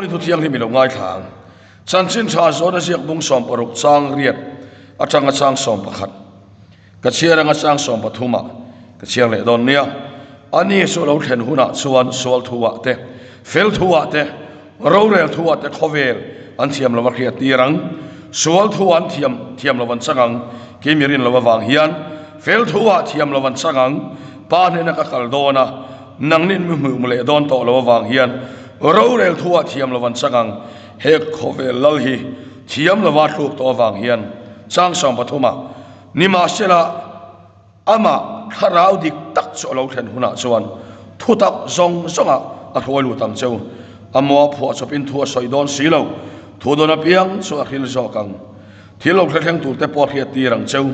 Ni tu tiang ni mi lo ngai thang chan chin tha zo na siak bung som paruk chang riat atanga chang som pakhat ka chiara nga chang som pathuma ka chiang le don nia ani so lo then huna chuan sol thuwa te fel thuwa te ro rel thuwa te khovel an thiam lo khia tirang sol thuwa an thiam lo wan changang ke mirin lo wang hian fel thuwa thiam lo wan changang pa ne na ka kal dona nangnin mu le don to lo wang hian ro rel thuwa thiam lo wan changang he khovel lal hi thiam lo wa thluk to wang hian chang som pathuma nima sela ama kharau dik tak cho lo then huna chuan thu tak zong zonga a thoi lu tam cheu amo phu chopin thu soidon silo thu dona piang chu a khil zo kang thilo thleng tur te po khia ti rang cheu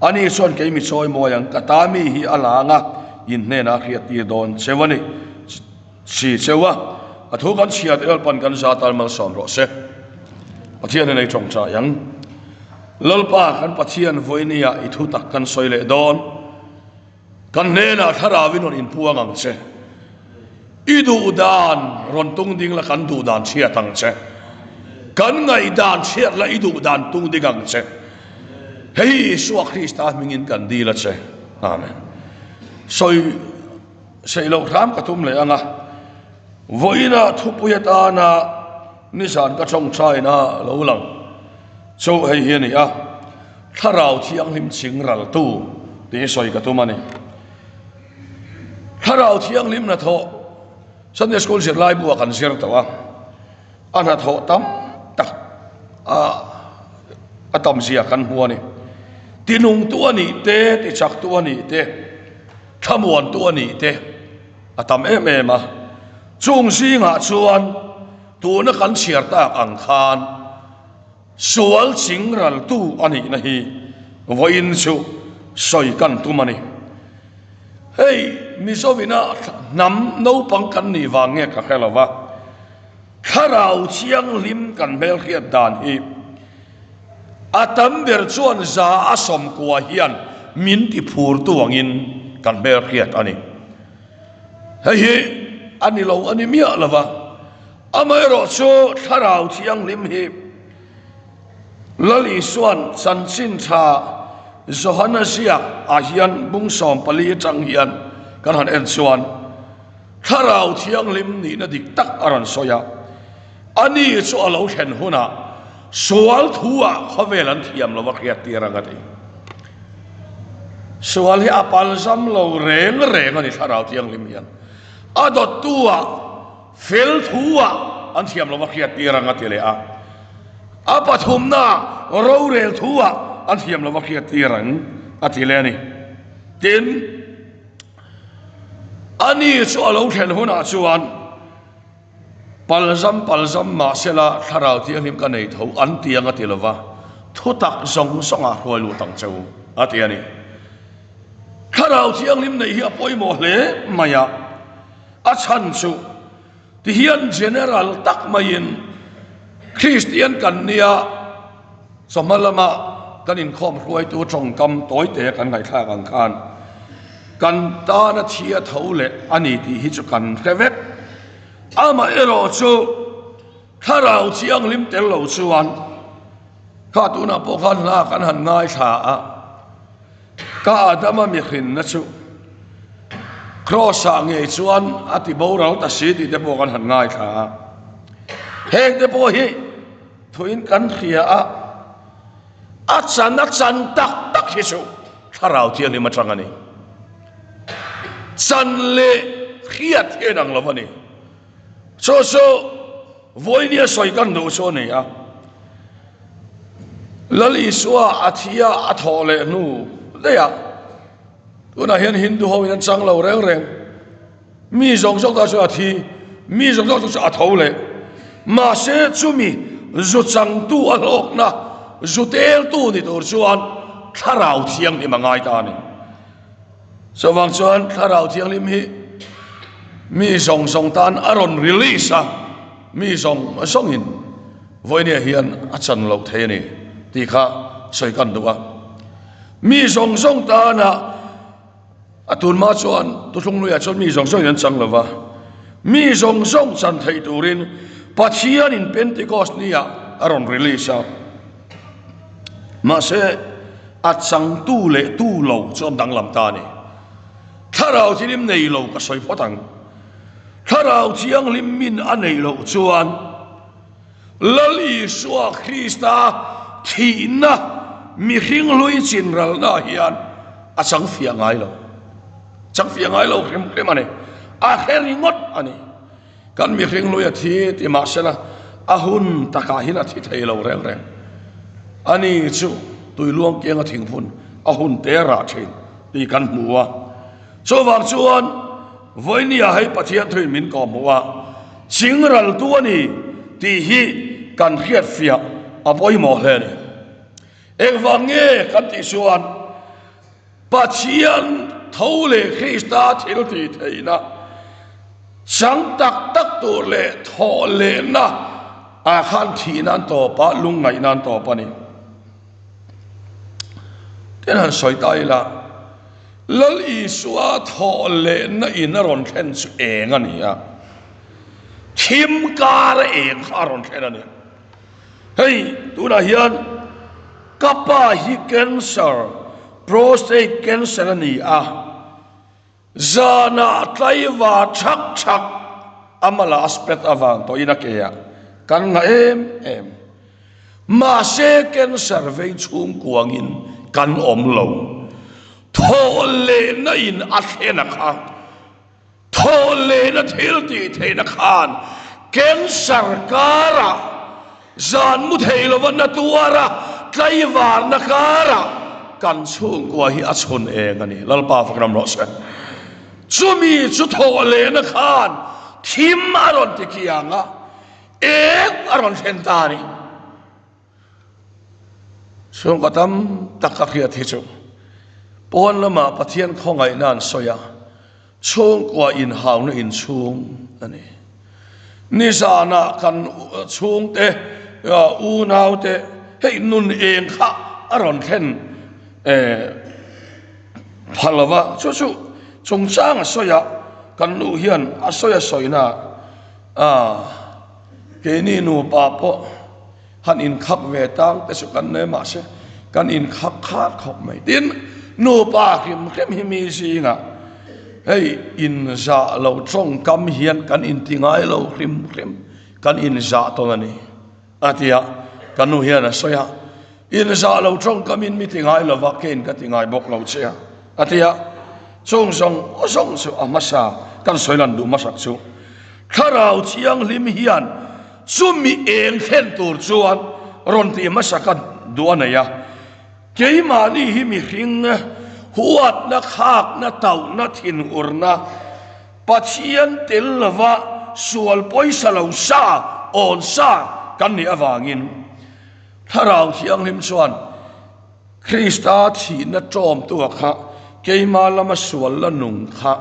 ani son ke mi choi moyang katami hi alanga in ne na khia ti don chewani si chewa a thu kan chiat el pan kan za tal mal som ro se pathian nei chong cha yang lalpa kan pathian voinia I thu tak kan soile don kan nena tharawin on in puang ang che idu dan rontung ding la kan du dan chia tang che kan ngai dan chia la idu dan tung ding ang che hei suak Krista mingin kan di la che amen soi sei lo ram ka tum le anga voina thupuyata na nisan ka chong chai na lo lang so hei hian ya tharau thiang lim chingral tu te soi ka tumani tharau thiang lim na tho Sunday school sir lai bu kan sir tawa ana tho tam tak a tam sia kan huani tinung tu ani te ti chak tu ani te thamuan tu ani te atam em em a chung si nga chuan tu na kan siar ta ang khan sual chingral tu ani na hi voin chu soi kan tu mani hey misovina nam no pang kan ni wange ka khelawa kharau chiang lim kan mel khia dan hi atam ber chuan za asom kwa hian min ti phur tu wangin kan mel khia ani hey ani lo ani mia lawa amai ro chu kharau chiang lim hi lali suan san sin tha zohana sia ahian bung som pali chang hian kan han en suan kharau thiang lim ni na dik tak aran soya ani chu alo then huna sual thuwa khovelan thiam lo wakhia tirangati sual hi apal zam lo reng ani kharau thiang lim hian adot tua fel thuwa an thiam lo wakhia tirangati le a apathumna ro rel thuwa an thiam lo wakhia tirang atile ni tin ani chu alo then huna chuan palzam ma sela tharau thiang lim ka nei tho an tianga tilova thu tak zong songa hoi lu tang cheu atiani tharau thiang lim nei hi apoi mo hle maya a chan chu ti hian general tak main Christian kan nia somalama kanin khom ruai tu chong kam toy te kan ngai thla kan khan kan ta na thia thole ani ti hi chu kan revek ama ero chu tharau chiang lim tel lo chuan kha tu na po khan la kan han ngai tha a ka adama mi khin na chu cross a nge chuan ati boral ta si ti te po kan han ngai tha heng te po hi thuin kan khia a chan tak hi chu tharau thiang lim atang ani chan le khiat enang lovani so voinia soi kan no so ne a lali suwa athia athole nu leya tuna hian hindu ho in chang lo reng mi zong ta so athi mi zong so athole ma se chumi zu chang tu alok na zu tel tu ni tur chuan tharau thiang ni mangai ta ni so wang chuan tharau thiang lim hi mi song tan aron release a mi song in voinia hian a chan lo the ni ti kha soi kan duwa mi song ta na atun ma chuan tu thung lu ya chon mi song hian chang lova mi song chan thei turin Pathian in Pentecost niya aron release mase at sang tu le tu lo chom dang lam ta ni tharau chilim nei lo ka soi photang tharau chiang lim min anei lo chuan lali suwa Krista thina mi hring lui chin ral na hian a chang fiangai lo krem ani a heri ngot ani kan mi hring lui a thi ti ma sena a hun taka hin a thi thei lo reng ani chu tui luang kiang a thing phun a hun te ra thin ti kan muwa so wang chuan voinia hai pathian thui min ko muwa chingral tu ani ti hi kan khiat fia a voi mo hle ni ekwange kan ti chuan pathian thole Krista thil ti theina sang tak tu le tho le na a khan thi nan to pa lung ngai nan to pa ni ten han soi tai la lal i suwa tho le na in ron khen su eng ani a thim kar eng kharon khen ani hei tu na hian kapa hi cancer prostate cancer ani a zana tlaiwa chak amala aspet awang to ina ke ya kan nga em ma se cancer ve chung kuangin kan om lo thole na in athena kha thole na thil ti theina khan cancer kara zan mu theilo na tuara tlaiwa na kara kan chung kwa hi achun eng ani lalpa fakram ro se chumi chu thole na khan thim aron ti kianga ek aron sentani sung katam takakhiat hi chu pon lama pathian khongai nan soya chung kwa in haw na in chung ani ni sana kan chung te u nau te hei nun eng kha aron khen phalawa chu chung chang soya kan nu hian a soya soina ke ni nu pa po han in khak ve tang te su kan ne ma se kan in khak khat khop mai tin nu pa khim hi mi si nga hei in za lo trong kam hian kan in tingai lo khim kan in za to ani atia kan nu hian a soya in za lo trong kam in mi tingai lo wa ken ka tingai bok lo che atia song su amasa kan soilan du masak chu kharau chiang lim hian sumi eng khen tur chuan ron ti masakan duanaya keimani hi mi hring huat na khak na tau na thin urna pathian telwa sual poisa lo sa on sa kan ni awangin kharau chiang lim chuan Krista thi na trom tu kha keima lama sual la nung kha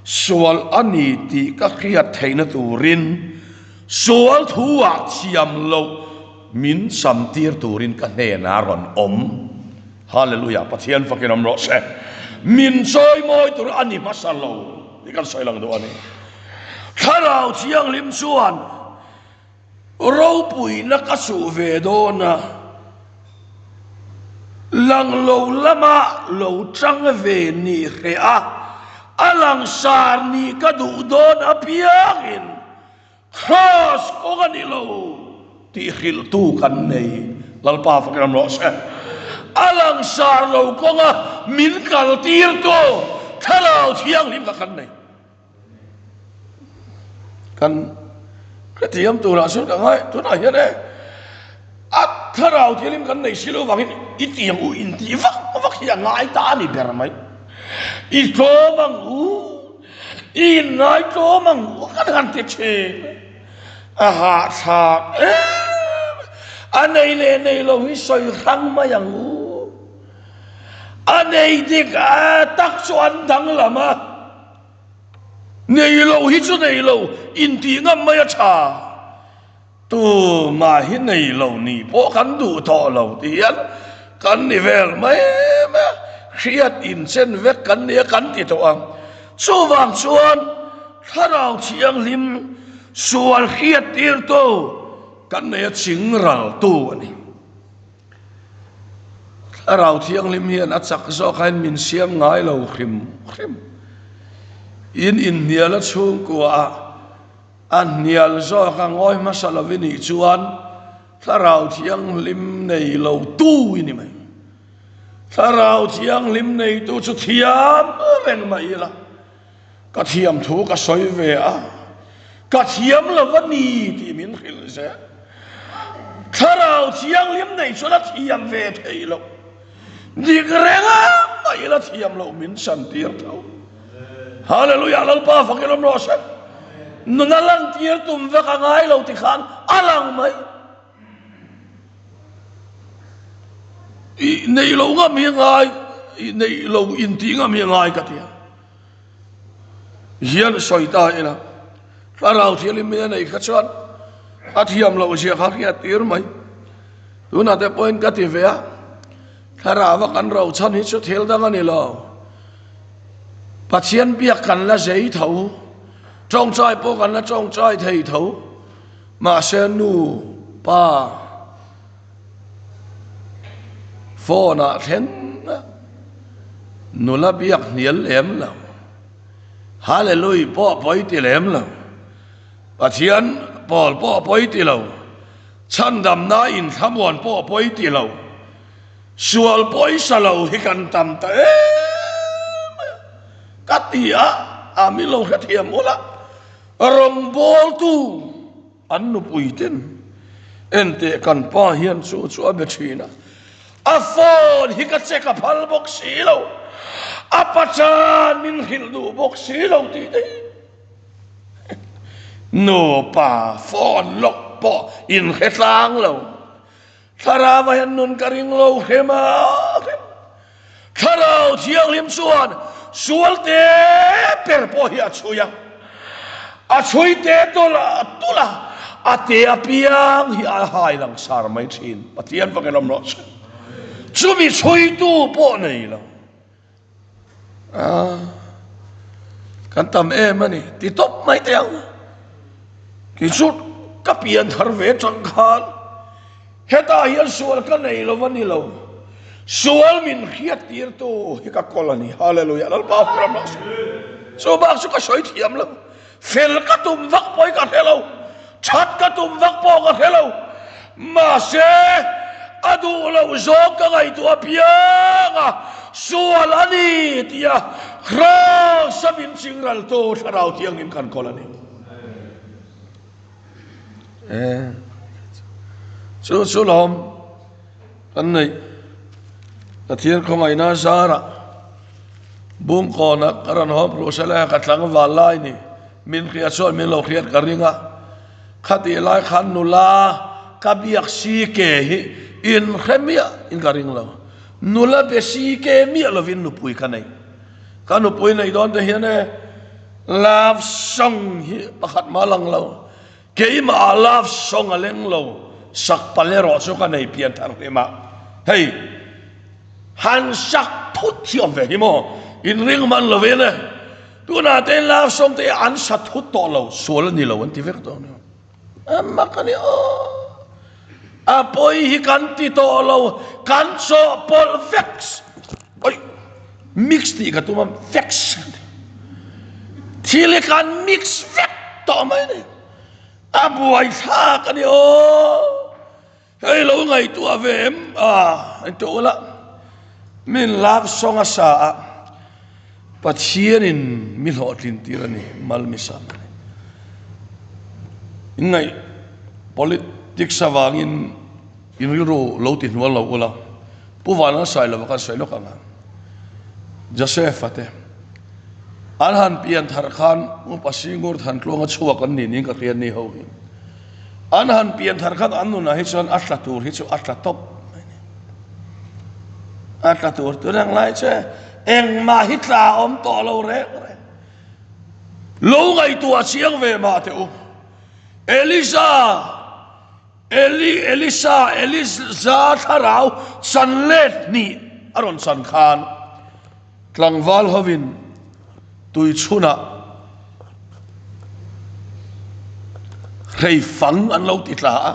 sual ani ti ka khiat theina turin sual thuwa chiam lo min sam tir turin ka ne na ron om hallelujah pathian fakiram ro se min soi moi tur ani masalo ni kan soi lang do ani kharau chiang lim chuan ro pui na ka su ve do na lang lo lama lo chang ve ni khea alang sar ni ka du don apiangin khas ko ganilo ti khil tu kan nei lalpa fakram ro se alang sar lo ko nga min kal tir to tharau thiang lim kan nei kan kretiam tu ra sun ka ngai tu na hian e at tharau thilim kan nei silo wangin itiang u in ti vak hiang ngai ta ni ber mai i to mang u i nai to mang u kan han te che aha sa anei le nei lo hi soi khang ma yang u anei dik tak chuan dang lama nei lo hi chu nei lo in ti ngam mai a cha tu ma hi nei lo ni po kan du to lo tian kan ni vel mai ma khiat in sen vek kan ni kan ti to ang chu wang chuan tharau chiang lim sual khiat tir to kan ne chingral tu ani rau thiang lim hian achak zo khain min siam ngai lo khim in niala chung ko an nial zo ka ngoi masalavini chuan rau thiang lim nei lo tu ini mai rau thiang lim nei tu chu thiam ren mai la ka thiam thu ka soi ve a ka thiam la vani ti min khil se rau thiang lim nei chu la thiam ve thei lo dik renga mai la thiam lo min san tir thau hallelujah lal pa fakilom no sa nunalang tir tum ve ka ngai lo ti khan alang mai nei lo ngam hi ngai nei lo in ti ngam hi ngai ka tia hian soita ina rau thiam mi nei ka chuan a thiam lo sia kha kia tir mai tuna te point ka ti ve a tharawa kan rau chan hi chu thel dang ani lo pathian biak kan la zei tho trong chai po kan la trong chai thei tho ma se nu pa phone na then nu la biak nial lem lo hallelujah po poi ti lem lo pathian pol po poi ti lo chan dam na in thamon po poi ti lo sual poi salo hi kan tam ta katia amilo katia mola rong bol tu anu puiten ente kan pa hian chu abechina a phone hi ka check up hal box silo apachan min hildu box silo ti dei no pa phone lok po in khetang lo tharawa hian nun karing lo khema tharau thiang lim suan sual te per po hi achuya achui te tula ate apiang hi a hai lang sar mai thin pathian pakelom no chumi chui tu po nei lo kan tam mani ti top mai teang ki sut kapian thar ve chang khan heta hian sual ka nei lo vani lo sual min khiat tir tu hi ka kolani hallelujah lal pa pram so ba su ka soi thiam lo fel ka tum vak poi ka helo chat ka tum vak po ka helo ma se adu lo zo ka ngai tu apianga sual ani tia khra sabin chingral to tharau tiang in kan kolani so lom an nei ta thian khomai na sara bum kona karan hom rosala ka tlang walai ni min khia so min lo khiat karinga khati lai khan nula kabiak si ke hi in khemia in karing lo nula be si ke mi lo vin nu pui kanai kanu pui nei don te hian e love song hi pakhat malang lo ke ma love song aleng lo sak palero so kanai pian thar ma hey han sak thut thiam ve hi mo in ring man lo ve ne tu na te love song te an sat thut to lo sol ni lo an ti vek to ne amma kani o apoi hi kan ti to lo kan so pol vex oi mix ti ka tu ma vex thile kan mix vex to mai ne abuai tha kani o hey lo ngai tu avem to la min love song asa pathianin mi hlotlin tirani malmisa ingai politics awangin inro lo ti nual lo ula puwana sai lo ka sai lo ka Joseph ate anhan pian thar khan u pasingur than tlonga chuwa kan ni ka rian ni ho anhan pian thar khan anu na hi chon atla tur hi chu atla top atla tur tu rang lai che eng ma hi tla om to lo re lo ngai tu a chiang ve ma te u Elisa tharau sanlet ni aron san khan tlangwal hovin tui chuna thầy phẳng ăn lâu tịt là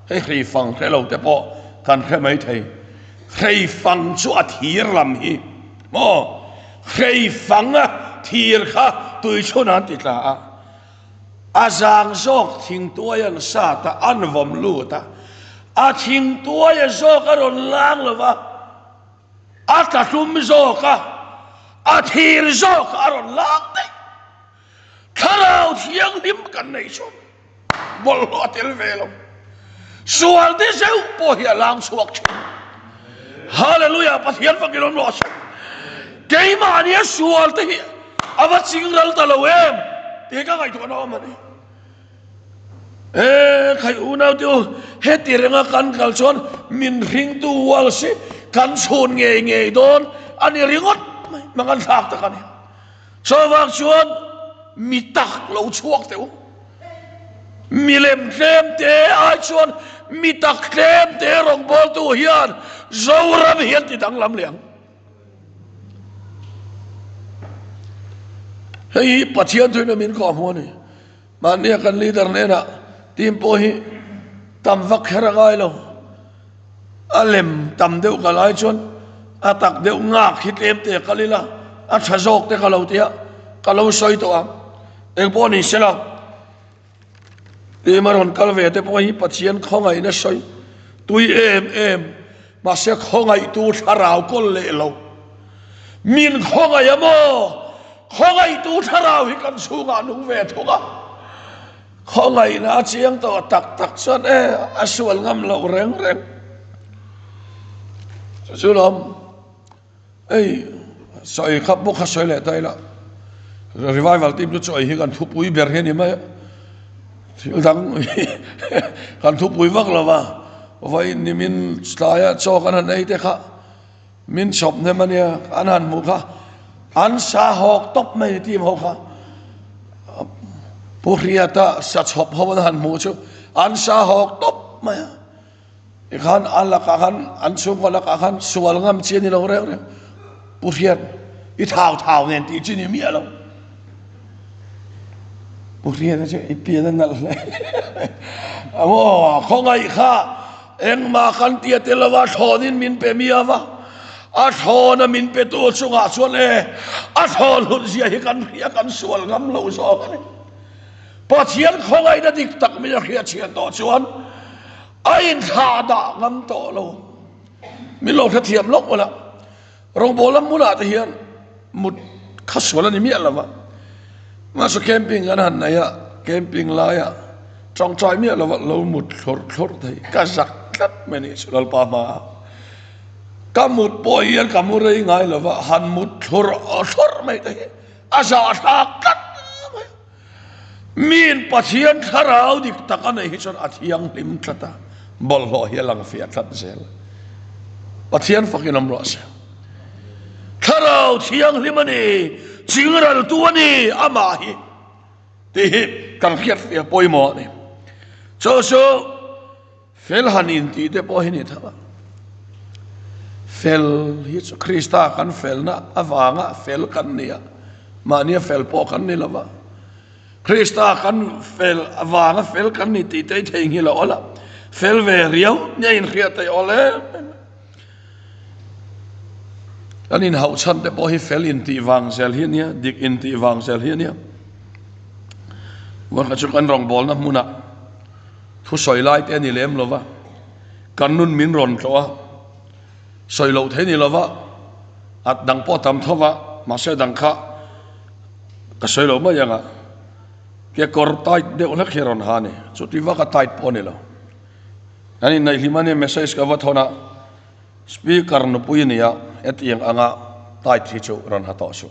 thầy phẳng thầy lâu tịt bộ cần thầy mấy thầy phẳng chúa thiệt làm hi mò thầy phẳng thiệt khá tôi cho nó tịt là giang dọc thình tuổi anh sa ta ăn vòng lúa ta thình tuổi anh dọc ở đồn lang là va ta tum dọc thiệt dọc ở đồn lang đấy thằng thiêng lim cần này xuống bol lo tel về lòng sual thế sao po hiền lang suak hallelujah pathian pagilom lo sa cái mà nia sual thế abat singal talo em thế các ngày tụi nó mà đi khai u nào tiêu hết tiền nga kan kalson min ring tu wal si kan son nge don ani ringot mangan thak ta kan so wak chuan mi tak lo chuak teu mi lem tlem te ai chuan mi tak tlem te rong bol tu hian zoram hian ti dang lam liang hei pathian thuina min ko mo ni man ne kan leader ne na tim po hi tam vak herangai lo alem tam deu kalai chuan atak deu nga khitlem te kalila a thajok te kalau tia kalau soi to am ek po ni sela e maron kalve te po hi pathian khongai na soi tui em ma se khongai tu tharau kol le lo min khongai amo khongai tu tharau hi kan sunga nu ve thoga khongai na chiang to tak chuan asual ngam lo reng sulom ei soi khap bu kha soi le tai la revival team tu choi hi kan thu pui ber he ni ma thil dang kan thu pui vak lawa vai ni min slaya cho kan nei te kha min shop ne mania anan mu kha an sa hok top mai team ho kha puriata sa chop ho han mu chu an sa hok top mai ikhan ala ka khan an su wala ka khan sual ngam chi ni lo re puriat i thao nen ti chi ni mi alo puriat che i pi na nal amo khongai kha eng ma kan tia te lawa thonin min pe mi awa a thona min pe tu chunga chuan a thon hun sia hi kan sual ngam lo so kan pathian khongai na dik tak mi khia chian to chuan ain tha da ngam to lo mi lo tha thiam lok wala rong bolam mula te hian mut khaswala ni mi alawa ma so camping an han ya camping la ya trong choi mi alawa lo mut thor thai ka zak tat meni sulal pa ma kamut poian kamurei ngai lawa han mut thor mai te asa kat min pathian tharau dik takana hi chon athiang lim thata bol ho hi lang fia that zel pathian fakinam ro sa tharau thiang limani chingral tuani ama hi te hi kan khiat fia poimo ni so fel hanin ti te po hi ni thawa fel hi chu krista kan fel na awanga fel kan nia mania fel po kan ni lawa krista kan fel awanga fel kan ni ti te theng hi la ola fel ve riau nya in khia te ole anin hau chan te po hi fel in ti wang sel hi nia dik in ti wang sel hi nia wa ka chu kan rong bol na muna thu soi lai te ni lem lova kan nun min ron tloa soi lo the ni lova at dang po tam thowa ma se dang kha ka soi lo ma yanga ke kor tai de ona khiron ha ne chu ti wa ka tai po ni lo ani nai limane message ka wa thona speaker no puinia etiang anga tai thi chu ron ha to su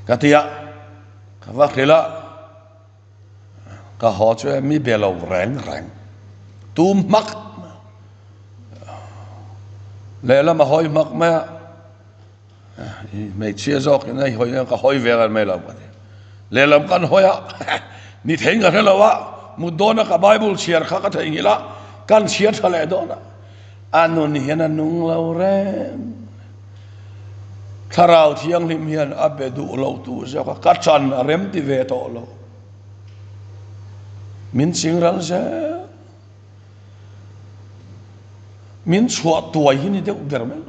katia ka wa khela ka ho chu mi belo reng tu mak lela ma hoi mak ma me chia zok nei hoi ka hoi ver me la ba lelam kan hoya ni theng ga lawa mudona ka bible share kha ka thengila kan share thale dona anon hian anung lo re tharau thiang lim hian abedu lo tu za ka chan rem ti ve to lo min chingral se min chua tuai hi ni de uber men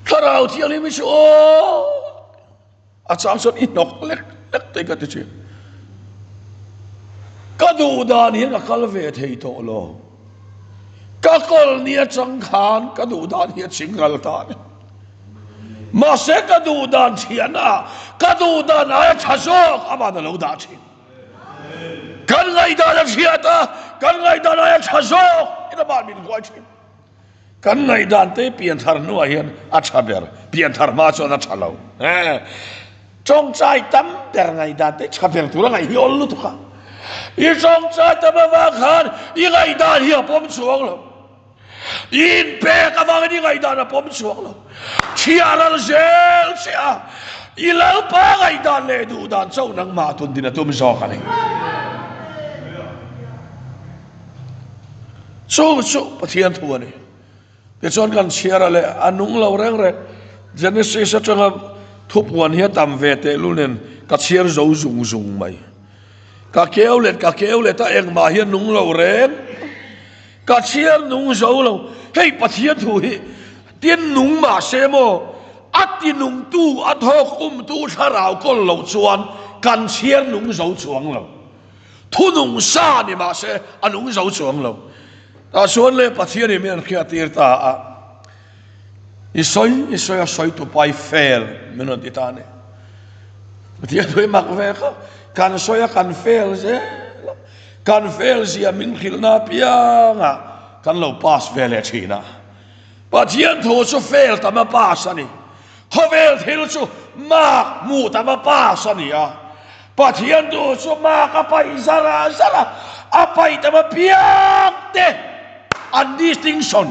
tharau thiang ni mi chu a chang son inok lek lek te ka ti chi ka du dan hi ka kal ve thei to lo ka kol ni chang khan ka du dan hi chingral ta ma se ka du dan thiana ka du dan a thasok ama da lo da chi kan ngai dan a thiata kan ngai dan a thasok ina ba min kwai chi kan ngai dan te pian thar nu a hian a thaber pian thar ma cho na thalo trong chai tam per ngai dan te thaber tu ngai hi ol lu tu kha i trong chai tam ba khan i ngai dan hi pom chuang lo in pe ka wang ni ngai dan a pom chuang lo chia la zel chia i lo pa ngai dan le du dan chau nang ma tun din a tum zo ka ni so pathian thu ani te chon kan chia ra le anung lo reng re genesis atanga thup wan hi tam ve te lunen ka chiar zo zung mai ka keu le ta eng ma hi nung lo reng ka chiar nung zo lo hei pathian thu hi tien nung ma se mo ati nung tu athok tu tharau kol lo chuan kan chiar nung zo chuang lo thu nung sa ni ma se anung zo chuang lo ta chuan le pathian ni men khia tir ta a isoi a soi tu pai fail menon titane pathian thoi mak ve kha kan soya kan fail se min khilna pianga kan lo pass vele thina pathian tho chu fail ta ma pass ani hovel thil chu ma mu ta ma pass ani a pathian tu chu ma ka pai zara a pai ta ma piang te an distinction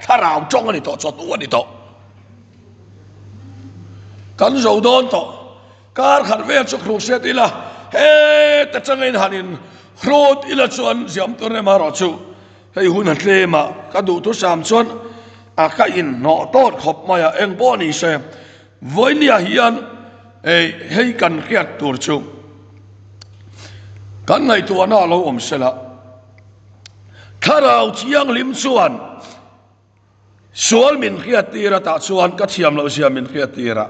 tharau chong ani to cho tu ani to kan zo don to kar khan ve chu khru set ila he ta changain hanin khrot ila chuan ziam tur ne ma ro chu hei hun han tle ma ka du tu sam chuan a ka in no tot khop maya eng bo ni se voinia hian hei kan khiat tur chu kan ngai tu na lo om sela tharau chiang lim chuan sual min khiat tira ta chuan ka thiam lo sia min khiat tira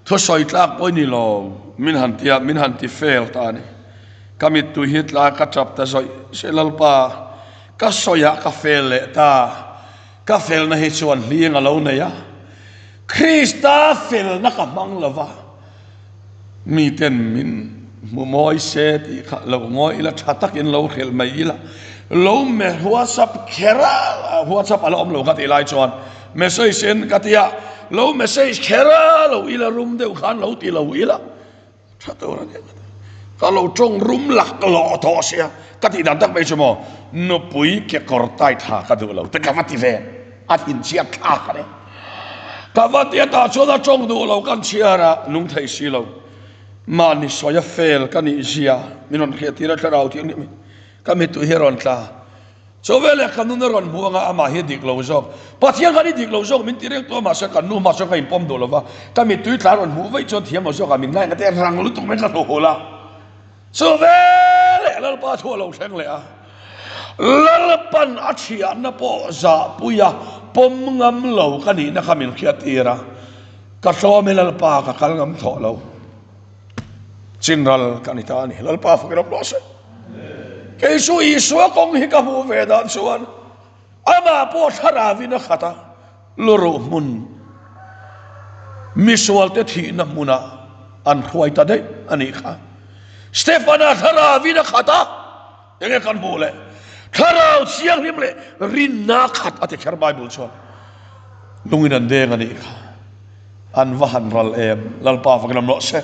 tho soi tlak poi ni lo min han ti fail ta ni kamit tu hit la ka chap ta soi selal pa ka soya ka fail le ta ka fail na hi chuan hliang alo na ya Krista fail na ka mang lova mi ten min mu moi se ti kha lo moi ila thatak in lo khel mai ila lo me WhatsApp khera WhatsApp alo om lo ka ti lai chuan message sen ka tia lo message khera lo ila room deu khan lo ti lo ila thato ra ne ka lo trong room lak lo tho sia ka ti dan tak mai chumo no pui ke kor tai tha ka du lo te ka mati ve a tin chia tha ka ne ka va ti ta cho da trong du lo kan chia ra nung thai si lo ma ni soya fail ka ni sia minon khia tira tharau ti ni ka mi tu heron tla so vele kanun ron buanga ama he dik lo jok pathian ka ni dik lo jok min tirek to ma sa kan nu ma sa ka impom do lova ka mi tu tla ron bu vai cho thiam mo jok ka min lai ka te rang lu tu me ka ho la so vele lal pa tho lo theng le a lal pan a thia na po za puya pom ngam lo ka ni na ka min khia tira ka so me lal pa ka kal ngam tho lo chinral ka ni ta ni lal pa fa ka lo se cái số ý số công hi cả vụ về đó chuan ama po thara vina khata loro mun misual te thi na muna an khwai ta dei ani kha Stefana thara vina khata enge kan bole thara chiang rim le rin na khat ate khar bible chuan lungin an deng ani kha an vahan ral em lal pa fa nam lo se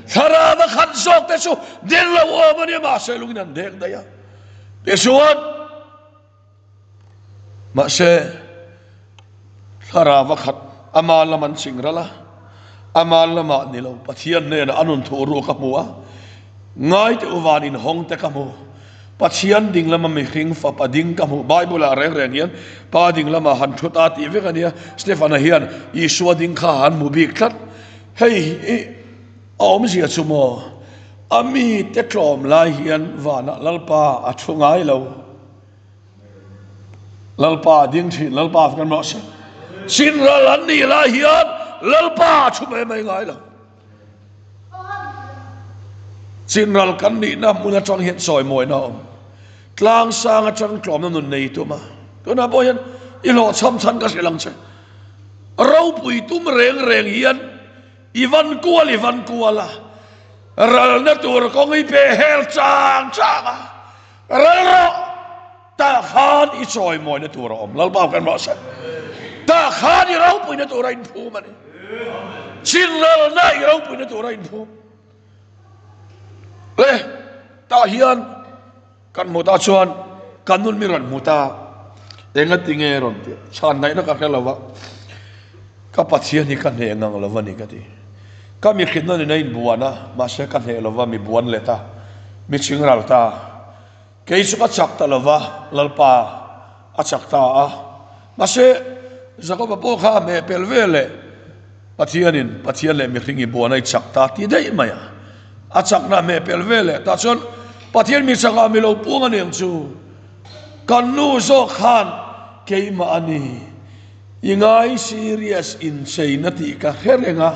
thara ba khat sok te su den lo o mani ma se lungin an deng da ya te suan ma se thara ba khat amal man singrala amal lama ni lo pathian ne na anun thoru ka muwa ngai te uwanin hong te ka mu pathian ding lama mi khing fa pading ka mu bible a reng reng yan pa ding lama han thuta ti ve ka nia Stefana hian iswa ding kha han mu bik khat hei om sia chumo ami te tlom lai hian vana lalpa a thungai lo lalpa ding thi lalpa kan ma se sin ral an ni la hian lalpa thu mai ngai lo sin ral kan ni na mun atang hian soi moi na om tlang sang atang tlom na nun nei tu ma to na bo hian i lo cham chan ka selang che rau pui tum reng hian ivan kuala ral na tur ko ngi pe hel chang ral ta khan i soi moi na tur om lal ba kan ma sa ta khan i rau pui na tur in phu ma ni sin ral na i rau pui na tur in phu le ta hian kan mu ta chuan kanun mi ran mu ta enga tinge ron ti chan nai na ka khelawa ka pathian ni kan he ngang lawa ni ka ti ka mi khidna ni nei buana ma se kan he lawa mi buan le ta mi chingral ta ke su ka chak ta lawa lalpa a chak ta a ma se zako ba po kha me pelvele pathian le mi khingi buana i chak ta ti dei maya a chak na me pelvele ta chon pathian mi changa mi lo punga nem chu kan nu zo khan ke ma ani ingai serious in sei na ti ka herenga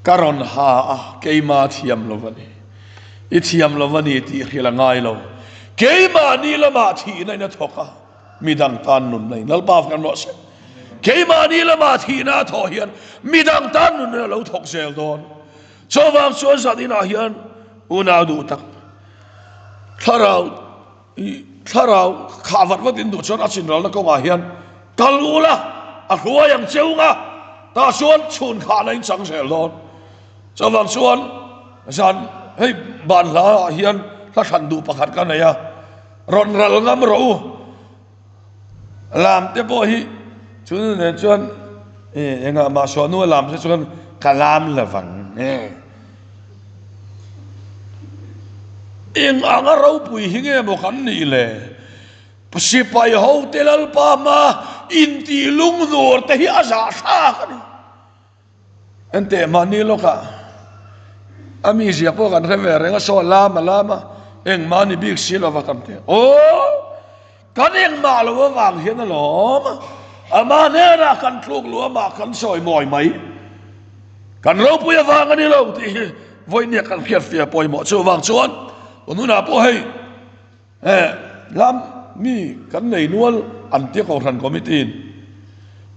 karon ha a ke ma thiam lovani i thiam lovani ti khila ngai lo ke ma ni lama thi nai na thoka midang tan nun nai nalpav kan lo se ke ma ni lama thi na tho hian midang tan nun na lo thok sel don chowang chuan zadina hian una du tak tharau khawat watin du chon achin ral na ko nga hian kalula a huwa yang cheunga ta chuan chun kha nain chang sel don chowang chuan zan hei ban la hian la than du pakhat ka nei a ron ral ngam ro lam te bo hi chun ne chuan enga ma so nu lam se chuan kalam lawang eng anga ro pui hinge mo kan ni le sipai ho telal pa ma inti lung nur te hi aza sa kan ente mani loka ami zia po kan revere nga so lama eng mani big silo va kan te o kan eng ma lo wang hian lo ama ne ra kan thluk lu ma kan soi moi mai kan ro pui wang ani lo ti voi ne kan phiat fia poi mo chu wang chuan onu na po hei lam mi kan nei nual an ti ko ran committee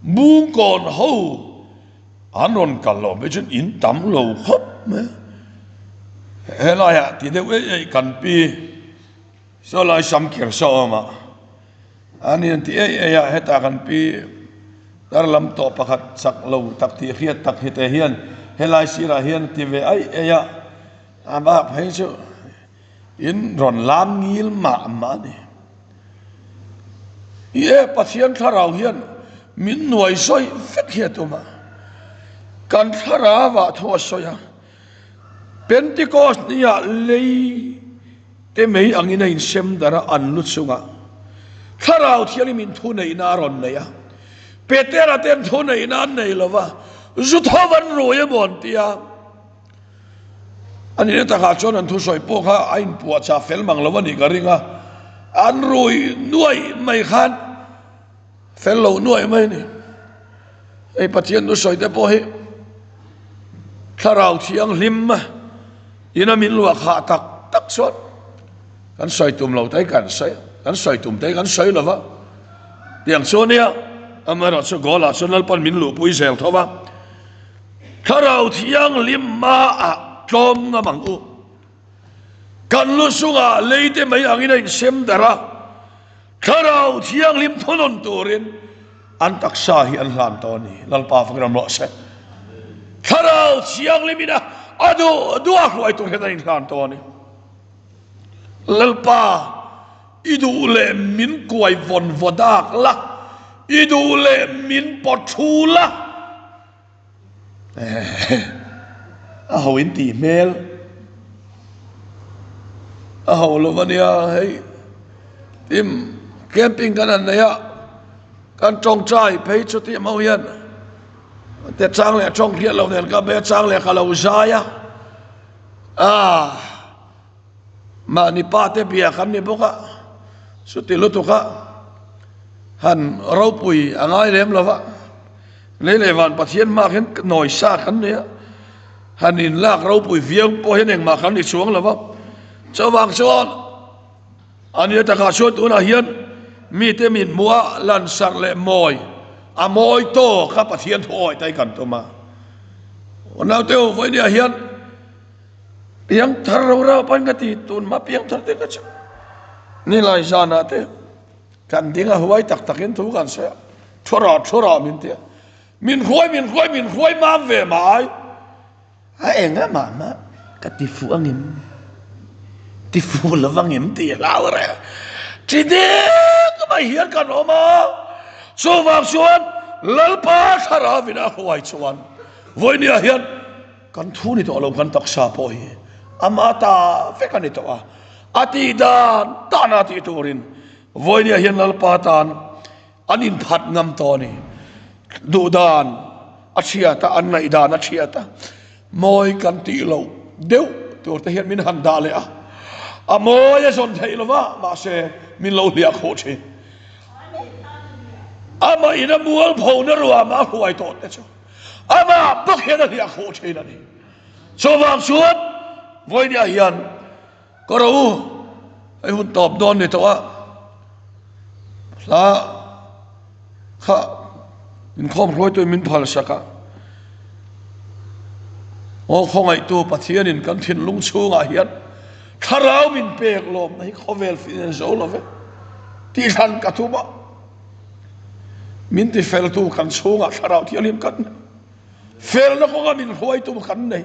bung kon ho anon kal lo be chen in tam lo khop me hela ya ti de we kan pi so lai sam kir so ma ani ti ya heta kan pi dar lam to pakhat sak lo tak ti khiat tak hite hian helai sira hian ti ve ai ya aba phai chu in ron lam ngil ma ni ye pathian tharau hian min nuai soi fek hiatuma kan thara wa tho soya pentecost nia lei te mei angina in sem dara an lu chunga tharau thiali min thu nei na ron nei a petera ten thu nei na nei lova zu thovan roye bon tia ani ne ta kha chon an thu soi po kha ain pu cha fel mang lawani garinga an roi nuai mai khan fel lo nuai mai ni ei pathian nu soi te po hi tharau thiang hlim ma ina min lua kha tak sot kan soi tum lo tai kan soi tum tai kan soi lova tiang so nia amara so gola sonal pan min lu pui sel thowa tharau thiang lim ma a tlom nga mangu kan lu sunga leite mai angina in sem dara tharau thiang lim thonon turin an taksa hi an hlan toni lalpa fakram lo se tharau thiang limina adu huai tu heta in hlan toni lalpa idu le min kuai von vodak la idu le min pothula a ho in ti mel a ho lo vania hei tim camping kan an ya kan trong trai phei chu ti mau hian te chang le trong khiat lo nen ka be chang le khala uzaya ma ni pate bia kan ni boka sutilu tu ka han raupui angai lem lava levan pathian ma khen noi sa kan ne han in lak raupui viang po hen eng ma kan ni chuang lava chawang chuan ani ta ka shot una hian mi te min mua lan sak le moi a moi to ka pathian thoi tai kan to ma onau teu voi dia hian piang thar ra pan ka ti tun ma piang thar te ka cha ni lai jana te kan dinga huai tak takin thu kan se thora min te min khoi ma ve mai ha enga ma ka ti fu angim ti fu lawangim ti laure ti de ka ba hian kan oma chuwang chuan lalpa thara vina huai chuan voi ni hian kan thu ni to lo kan taksa poi amata fekani to ati dan tana ti turin voi ni hian lalpa tan anin phat ngam to ni du dan achia ta anna idan achia ta moi kan ti lo deu tur te hian min han da le a moi a son thei lova ma se min lo lia kho che ama ina mual pho na ruwa ma huai to te cho ama bak hian a lia kho che na ni so wang suat voi ni hian ko ro ai hun top don ni to la kha in khom roi to min phal saka o khongai tu pathian in kan thin lung chunga hian tharau min pek lom nei khovel fin zo love ti than ka tu ba min ti fel tu kan chunga tharau ti alim kan fel na ko min roi tu kan nei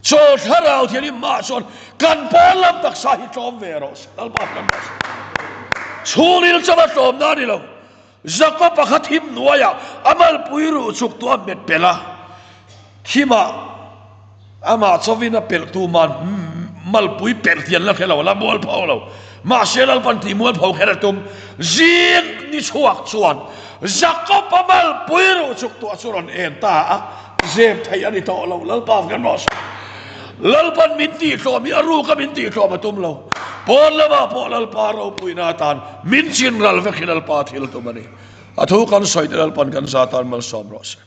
so tharau ti alim ma son kan palam tak sa hi tom veros al pa kan chulil chawa tom na ni lo zakpa pakhathim nuaya amal puiru chuk tu met pela khima ama chovina pel tu man mal pui pel tian la khelo la bol pholo ma selal pan ti mual phau khera tum jing ni chuak chuan zakpa mal puiru chuk tu asuron en ta zem thai ani to lo lal pa kan nos lal pan min ti kho mi aru ka min ti kho ma tum lo pol la ba pol lal pa ro pui na tan min chin ral ve khinal pa thil tu mani athu kan soidal pan kan satan mal som ros